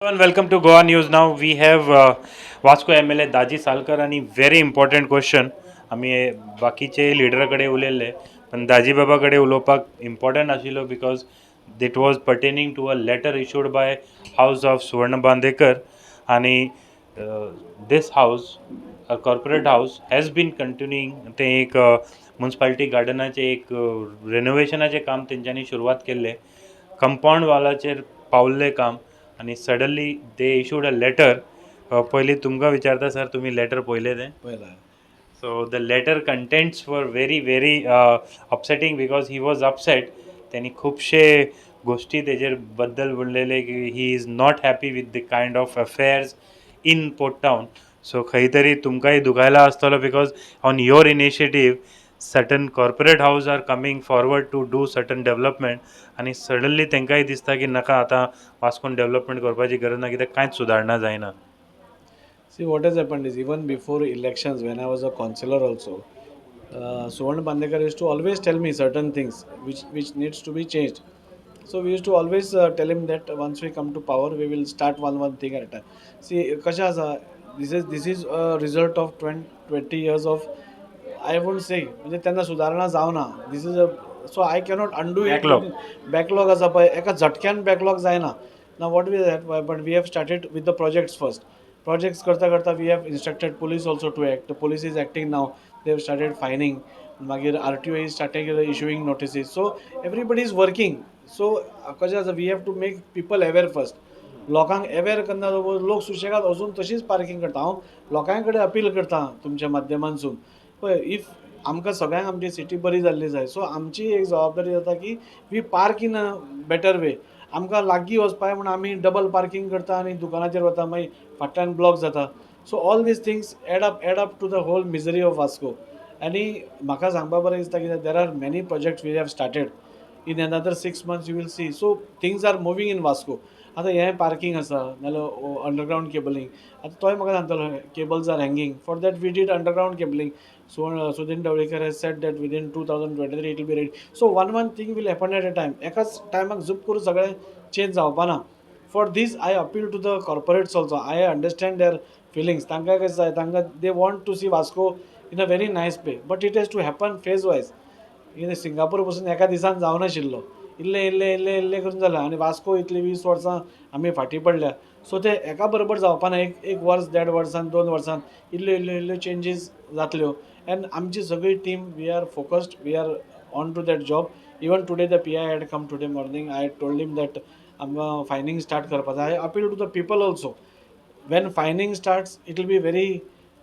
And welcome to Goa News. Now we have Vasco MLA दाजी सालकर आणि very important question आम्ही बाकीचे लिडराकडे उलयल्ले पण दाजी बाबाकडे उलोवपाक इम्पॉर्टंट आशिल्लो because it was pertaining to a letter issued by house of Suvarna Bandekar आणि this house corporate house has been continuing ते एक municipality गार्डनाचे एक रेनोवेशनाचे काम तेंच्यांनी सुरवात केल्ले कंपाऊंड वालाचेर पावल्ले काम आणि suddenly they issued a letter पयलीं तुमकां विचारता सर तुमी लेटर पळयलें तें पहिला so the letter contents were very upsetting because he was upset त्यांनी खुबशे गोष्टी तेजेर बद्दल म्हणलेले की he is not happy with the kind of affairs in port town so खंय तरी तुमकांय दुखायला आसतलो because on your initiative certain corporate house are coming forward to do certain development आणि सडनली तांकांय दिसता की नाका आतां वास्कोन डेव्हलपमेंट करपाची गरज ना कित्याक कांयच सुदारणा जायना. See, what has happened is even before elections, when I was a councillor also, Suvarna Bandekar used to always tell me certain things which needs to be changed. So we used to always tell him that once we come to power, we will start one thing at a time. See, कशें आसा, this is a result of 20 years of, I won't say म्हणजे त्यांना सुदारणा जावना. This is a, so I cannot undo it. Backlog. Backlog आसा पळय एका झटक्यान backlog जायना. Now what we have, but we have started with the projects first. Projects करता करता we have instructed police also to act. The police is acting now. They have started fining. मागीर RTO is starting issuing notices. So everybody is working. So कशें आसा, we have to make people aware first. लोकांक aware करना लोक सुशेगाद अजून तशीच parking करता. हांव लोकां कडेन अपील करता तुमच्या माध्यमांतसून पळय, इफ आमकां सगळ्यांक आमची सिटी बरी जाल्ली जाय, सो आमची एक जबाबदारी जाता की we park in a better way. आमकां लागीं वचपाक म्हण आमी डबल पार्किंग करता आनी दुकानाचेर वता, मागीर फाटल्यान ब्लॉक जाता. So all these things add up to the whole misery of Vasco. आनी म्हाका सांगपा बरें दिसता की there are many projects we have started. In another 6 months you will see. So things are moving in Vasco. आतां हें पार्किंग आसा नाजाल्यार अंडरग्रावंड केबलींग. आतां तोय म्हाका सांगतलो cables are hanging. For that we did underground cabling. Sudin Dhavalikar has said that within 2023 it will be ready. So one thing will happen at a time. एकाच टायमाक झूप करून सगळें चेंज जावपा ना. For this I appeal to the corporates also. I understand their feelings. तांकां कशें जाय, तांकां they want to see Vasco in a very nice way, but it has to happen phase wise. इन सिंगापूर पसून एका दिसान जावनाशिल्लो. इल्ले इल्ले इल्ले इल्ले करून जालें आनी वास्को इतली 20 वर्सां आमी फाटीं पडल्या. सो ते एका बरोबर जावपा ना. एक वर्स 1.5 वर्सान 2 वर्सान इल्ल्यो इल्ल्यो इल्ल्यो चेंजीस जातल्यो. एंड आमची सगळी team we are focused, we are on to that job. Even today the PI had come today morning. I told him that आमकां फायनींग स्टार्ट करपाक जाय. I appeal to the people also. When fining starts it will be very,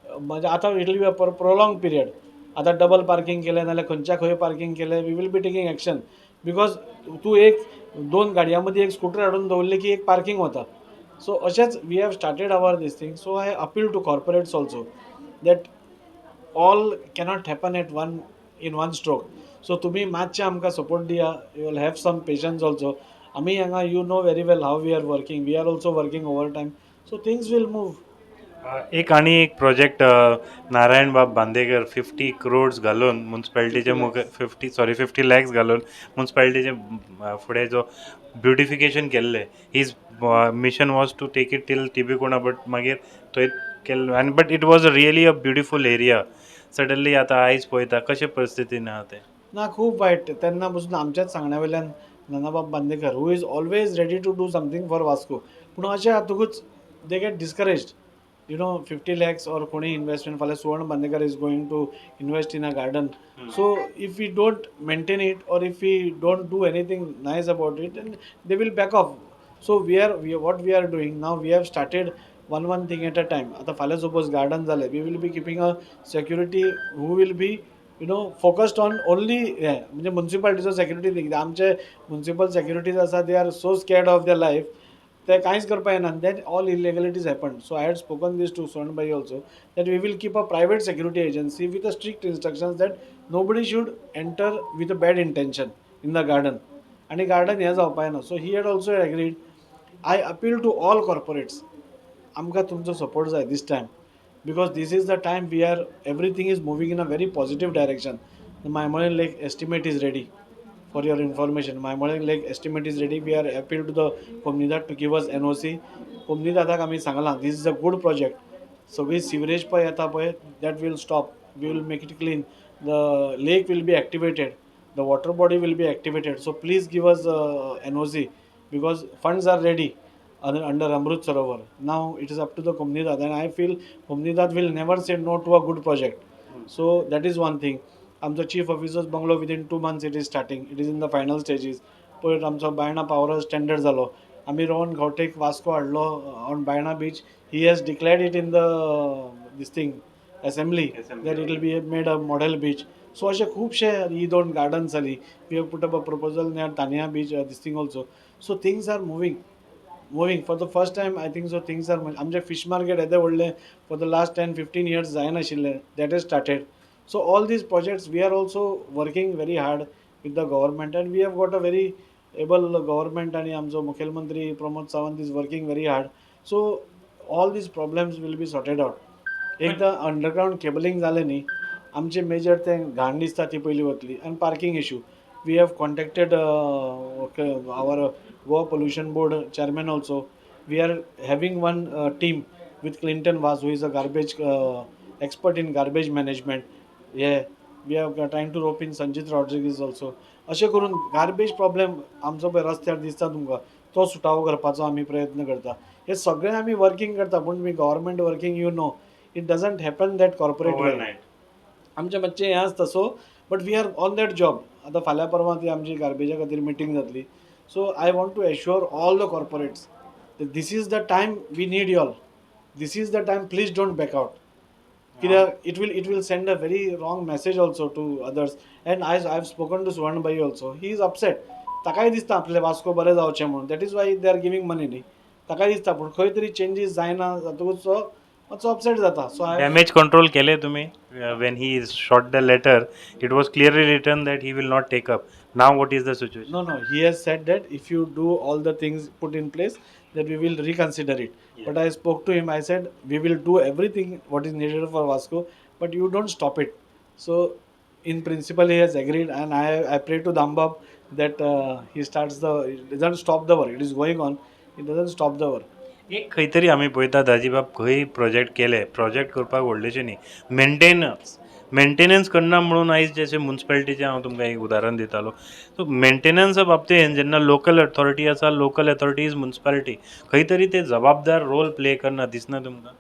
म्हणजे आतां it will be a prolonged period. आतां double parking केलें नाल्यार खंयच्या खंय पार्किंग केलें, we will be taking action. Because तूं एक 2 गाडयां मदीं एक स्कूटर हाडून दवरली की एक पार्किंग वता. सो अशेंच we have started our this thing. So I appeal to corporates also that all cannot happen at in one stroke. So तुमी मातशें आमकां सपोर्ट दिया. You will have some patience also. आमी हांगा you know very well how we are working. We are also working overtime. So things will move. एक आणि एक project Narayan बाब बांदेकर 50 crores घालून म्युन्सिपाल्टीचे 50 lakhs घालून म्युन्सिपाल्टीचे फुडें जो ब्युटिफिकेशन केल्लें his mission was to take it till टिबिकोणा बट मागीर थंय केल्लो आनी but it was really a beautiful area. Suddenly आतां आयज पळयता कशे परिस्थितीन आहा तें. ना खूब वायट. तेन्ना पसून आमच्याच सांगण्या वयल्यान Nanabab Bandekar who is always ready to do something for Vasco. पूण अशें हातूंकूच they get discouraged. You know 50 lakhs और कोणी इन्वेस्टमेंट फाल्यां Suvarna Bandekar is going to invest in a garden. So if we don't maintain it or if we don't do anything nice about it then they will back off. So what we are doing now, we have started one thing eight a time. आतां फाल्यां suppose garden जालें, we will be keeping a security who will be focused on only हे म्हणजे म्युन्सिपाल्टीचो security thing. आमचे municipal securities आसा they are so scared of their life. ते कांयच करपा येना. That all illegalities happen. So I had spoken this to Swarnabai also that we will keep a private security agency with a strict instructions that nobody should enter with a bad intention in the garden. आनी garden हें जावपा येना. So he had also agreed. I appeal to all corporates. आमकां तुमचो support जाय this time. because this is the time we are everything is moving in a very positive direction. The Maimonian Lake estimate is ready. for your information. My model lake estimate is ready. We are appeal to the Komnidat to give us NOC. Komnidatak आम्ही Sangla this is a good project. सगळी sewerage पळय येता पळय that will stop. We will make it clean. The lake will be activated. The water body will be activated. So please give us NOC because funds are ready under Amrut Sarovar. Now it is up to the Komnidat, and I feel Komnidat will never say no to a good project. So that is one thing. आमचो chief officers bungalow within 2 months it is starting, it is in the final stages. पळय आमचो Baina power standard जालो. आमी रोहन गावटेक वास्को हाडलो on Baina beach. He has declared it in the this thing assembly that it will be made a model beach. So अशे खुबशे ही दोन gardens जाली. We have put up a proposal near Tania beach, this thing also. So things are moving for the first time. I think so things are आमचे fish market येदे व्हडले for the last 10-15 years जायनाशिल्ले, that has started. So all these projects we are also working very hard with the government, and we have got a very able government, आणि आमचो मुख्यमंत्री Pramod Sawant is working very hard. So all these problems will be sorted out. एकदा underground cabling जालें न्ही, आमचे major तें घाण दिसता ती पयली वतली. आनी parking issue, we have contacted our Goa pollution board chairman also. We are having one team with Clinton Vaz, who is a garbage expert in garbage management. Yeah, we are trying to rope in Sanjit Rodriguez also. अशें करून garbage problem आमचो पळय रस्त्यार दिसता तुमकां, तो सुटावो करपाचो आमी प्रयत्न करता. हे सगळें आमी वर्किंग करता, पूण तुमी government working you know it doesn't happen that corporate way. आमचें मातशें हें आसता. So but we are on that job. आतां फाल्यां परवां ती आमची गार्बेजा खातीर मिटींग जातली. So I want to assure all the corporates this is the time we need you all. This is the time, please don't back out. कित्याक it will send a very wrong message also to others. And I have spoken to सुवर्ण भाई also. He is upset. ताकाय दिसता आपले Vasco बरें जावचें म्हणून. That is why they are giving money न्ही. ताकाय दिसता, पूण खंय तरी चेंजीस जायना जातकूच तो मातसो अपसेट जाता. सो आय डॅमेज कंट्रोल केले तुम्ही? When he shot the letter it was clearly written that he will not take up. Now what is the situation? No, he has said that if you do all the things put in place, that we will reconsider it. But I spoke to him. I said we will do everything what is needed for Vasco, but you don't stop it. So in principle he has agreed, and I pray to Dambab that he doesn't stop the work. It is going on. It doesn't stop the work. एक खंय तरी आमी पळयता दाजीबाब, खंय project केले, project करपाक व्हडलेशें न्ही, मेंटेनन्स करना म्हणून आयज जशें म्युनिसिपालिटीचें हांव तुमकां एक उदाहरण दितालो. सो मेंटेनन्सा बाबतींत जेन्ना लोकल अथॉरिटी आसा, लोकल अथॉरिटी इज म्युनिसिपालिटी, खंय तरी ते जबाबदार रोल प्ले करना दिसना तुमकां?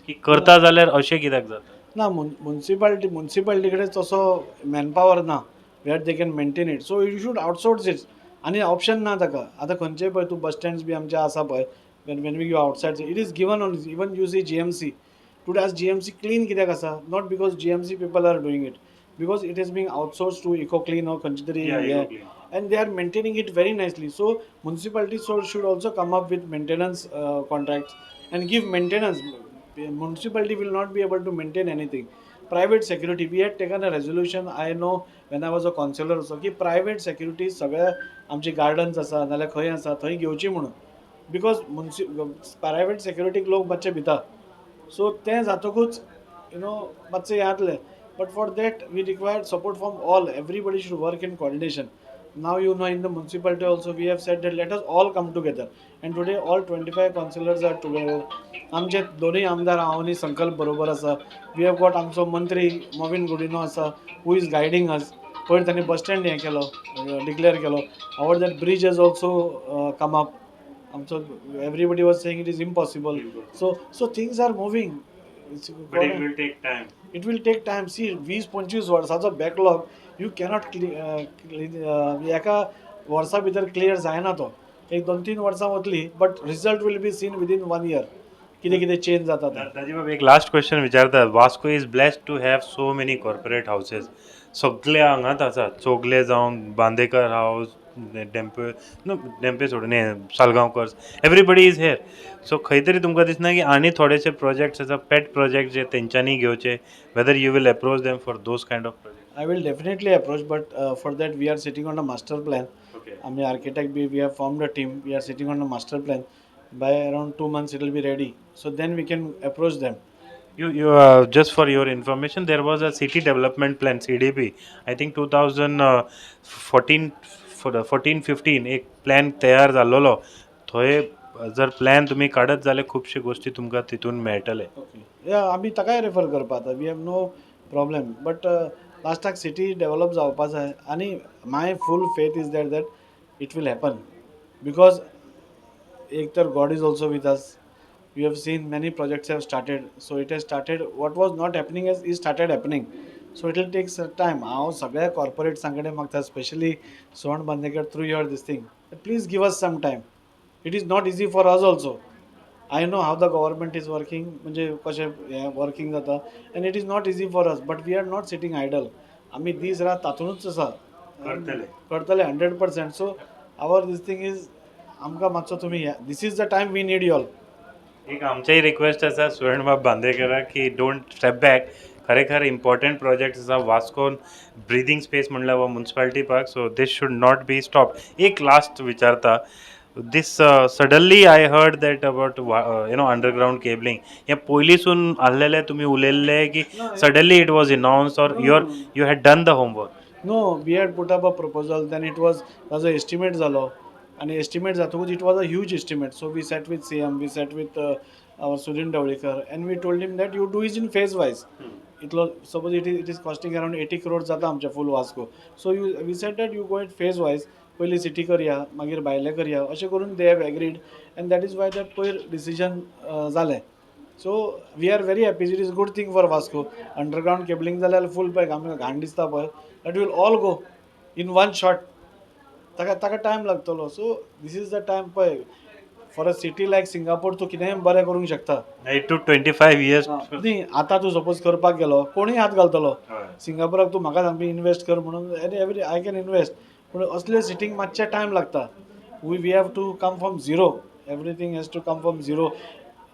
की करता जाल्यार अशें कित्याक जाता? ना, म्युन्सिपालिटी कडेन तसो मॅनपावर ना where they can maintain it. So you should outsource it. आनी ऑप्शन ना ताका. आतां खंयचेय पळय तूं बस स्टँड्स बी आमचे आसा पळय, when we go outside, it is given on. Even you see GMC today, as GMC clean कित्याक आसा? Not because GMC people are doing it, because it is being outsourced to EcoClean or खंयची and they are maintaining it very nicely. So municipalities should also come up with maintenance contracts and give maintenance. Municipality will not be able to maintain anything. Private security, we had taken a resolution. I know when I was a councillor also, की private security सगळ्या आमची gardens आसा नाल्यार खंय आसा थंय घेवची म्हणून. बिकॉज प्रायवेट सेक्युरिटीक लोक मातशे भिता. सो तें जातकूच मातशें हें जातलें. But for that we required support from all. Everybody should work in coordination. Now in the municipality also we have said that let us all come together. And today all 25 councillors are together. आमचे दोनूय आमदार हांव आनी संकल्प बरोबर आसा. We have got आमचो मंत्री मोविन गुडिनो आसा, हू इज गायडींग अस. पयर तांणी बस स्टँड हें केलो, डिक्लेअर केलो. Our that bridge has also come up. Everybody was saying it is impossible. So things are moving. But it will take time. It will take time. See, 20-25 वर्साचो backlog you cannot एका वर्सा भितर clear जायना तो. एक 2-3 वर्सां वतली, but result will be seen within 1 year. कितें कितें चेंज जाता तें. दाजीबाब एक लास्ट क्वेश्चन विचारता. Vasco is blessed to have so many corporate houses. सगळे हांगाच आसात. चोगले जावं, बांदेकर हाऊस, डेंपे सोडून Salgaocars, everybody is here. So खंय तरी तुमकां दिसना की आनी थोडेशे प्रोजेक्ट्स आसा, पेट प्रोजेक्ट जे तेंच्यांनी घेवचे, whether you will approach them for those kind of project? I will definitely approach, but for that we are sitting on a master plan. Okay. I mean, architect, we have formed a team. We are sitting on a master plan. By around 2 months, it will be ready. So then we can approach them. You just for your information, there was a city development plan, CDP, I think 2014 14-15 एक plan तयार जाल्लो थंय जर plan तुमी काडत जाल्यार खुबश्यो गोश्टी तुमकां तितून मेळटले. ओके या आमी ताकाय रेफर करपा आतां we have no problem but लास्टाक सिटी डेवलप जावपा जाय आनी my full faith is that it will happen because एक तर God is also with us we have seen many projects have started so it has started what was not happening is started happening so it will take some time हांव सगळ्या कॉर्पोरेट्सां कडेन मागता specially Suvarna Bandekar through your this thing please give us some time it is not easy for us also I know how the government is working म्हणजे कशें हें working जाता and it is not easy for us but we are not sitting idle आमी दीस रात तातूंतच आसा करतले 100% so our this thing is आमकां मातसो तुमी this is the time we need you all एक आमचेही रिक्वेस्ट आसा सुवर्णबाब बांदेकराक की डोंट स्टेप बॅक खरेखर इम्पॉर्टंट प्रोजेक्ट आसा वास्कोन ब्रिदींग स्पेस म्हणल्यार हो municipality park so this should not be stop एक लास्ट विचारता this suddenly I heard that about underground cabling हें पयलींसून आसलेलें तुमी उलयल्ले की suddenly it was announce or you had done the homework no we had put up a proposal then it was ताजो estimate जालो आणि एस्टिमेट जातकूच it was a huge estimate so we sat with CM we sat with our Sudhin Dawlikar and we told him that you do it in phase wise इतलो suppose it is costing around 80 crores जाता आमच्या full Vasco so we set that you go it phase wise पयली city करया मागीर भायले करया अशें करून they have agreed and that is why that पयर डिसिजन जालें so we are very happy it is good thing for Vasco underground cabling जाल्यार फूल पॅक आमकां घाण दिसता पळय that will all go in one shot ताका टायम लागतलो so this is the time पळय for a city like Singapore तूं कितेंय बरें करूंक शकता 8 to 25 years न्ही आतां तूं सपोज करपाक गेलो कोणूय हात घालतलो सिंगापुराक तूं म्हाका सांगपी इन्वेस्ट कर म्हणून एवरी आय कॅन इन्वेस्ट पूण असले सिटींग मातशें टायम लागता we have to come from zero everything has to come from zero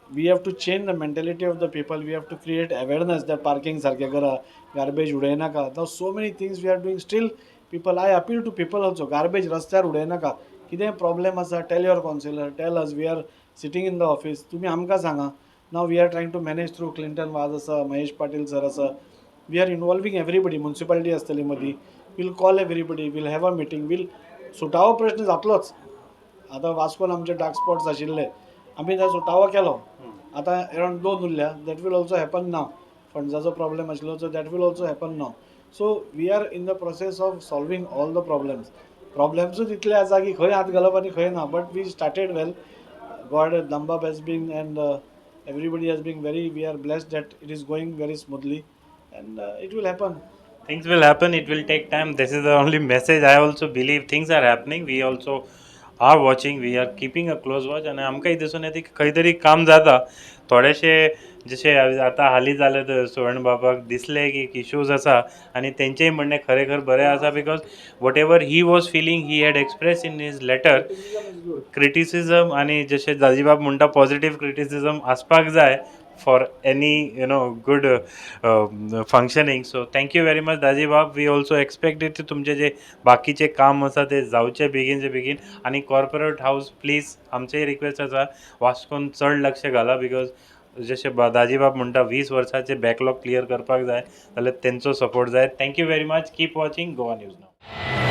we have to change the mentality of the people we have to create awareness that parking सारकें करा garbage उडयनाका now so many things we are doing still people I appeal to people also garbage रस्त्यार उडयनाका कितें problem आसा tell your councillor tell us we are sitting in the office तुमी आमकां सांगा नाव we are trying to manage through Clinton Vaz आसा Mahesh Patil sir आसा we are involving everybody municipality आसतली मदीं we'll call everybody we'll have a meeting we'll सुटावो प्रश्न जातलोच आतां वास्कोन आमचे डार्क स्पॉट्स आशिल्ले आमी थंय सुटावो केलो आतां अरावंड 2 उरल्या that will also happen now फंड्साचो प्रॉब्लेम आशिल्लो so that will also happen now so we are in the process of solving all the प्रॉब्लेम्सूच इतले आसा की खंय हात घालप आनी खंय ना but we started well God Dambab has been and everybody has been very we are blessed that it is going very smoothly and it will happen things will happen it will take time this is the only message I also believe things are happening we also are watching we are keeping a close watch आणि आमकांय दिसून येता की खंय तरी काम जाता थोडेशे जशे आतां हालीं जाले तर सुवर्ण बाबाक दिसले की इश्यूज आसा आनी तेंचेय म्हणणें खरेखर बरें आसा because whatever he was feeling he had express in his letter criticism आनी जशें दाजीबाब म्हणटा पॉझिटीव क्रिटिसिजम आसपाक जाय for any good functioning so thank you very much Dajibab we also expected तुमचे जे बाकीचे काम आसा ते जावचे बेगीनचे बेगीन आनी कॉर्पोरेट हाऊस प्लीज आमचेय रिक्वेस्ट आसा वास्कोन चड लक्ष घाला बिकॉज जशे दाजीबाब म्हणटा 20 वर्साचे बॅकलॉग क्लियर करपाक जाय जाल्यार तेंचो सपोर्ट जाय thank you very much keep watching Goa news नाव